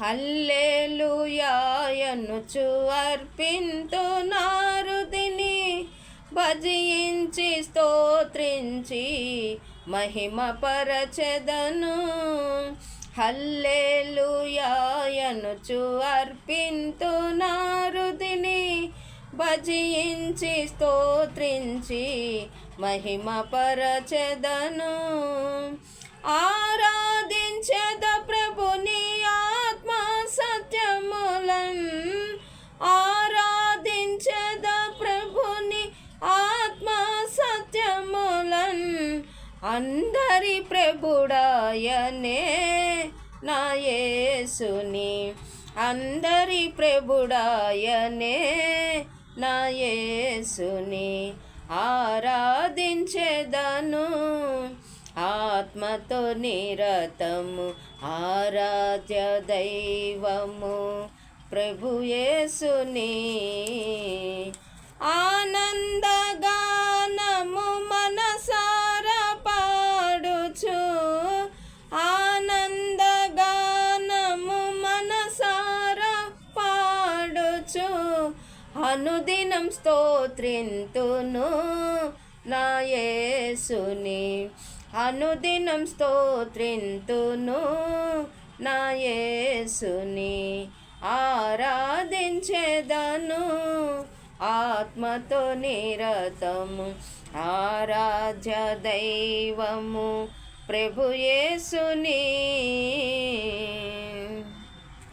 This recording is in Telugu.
హల్లెలూయాయనుచు అర్పింతునారుదిని, భజించి స్తోత్రించి మహిమ పరచెదను. హల్లెలూయాయనుచు అర్పింతునారుదిని, భజించి స్తోత్రించి మహిమ పరచెదను. ఆరాధించెద ప్రభుని ఆత్మ సత్యములన్, ఆరాధించెద ప్రభుని ఆత్మ సత్యములన్. అందరి ప్రభుడాయనే నా యేసుని, అందరి ప్రభుడాయనే నా యేసుని ఆరాధించెదను. ఆత్మతో నిరతము ఆరాధ్య దైవము ప్రభు యేసుని. ఆనందగానము మనసారా పాడుచు, ఆనందగానము మనసారా పాడుచు, అనుదినం స్తోత్రింతును నా యేసుని, అనుదినం స్తోత్రింతును నా యేసుని ఆరాధించెదను. ఆత్మతో నిరతము ఆరాధ్య దైవము ప్రభు యేసుని.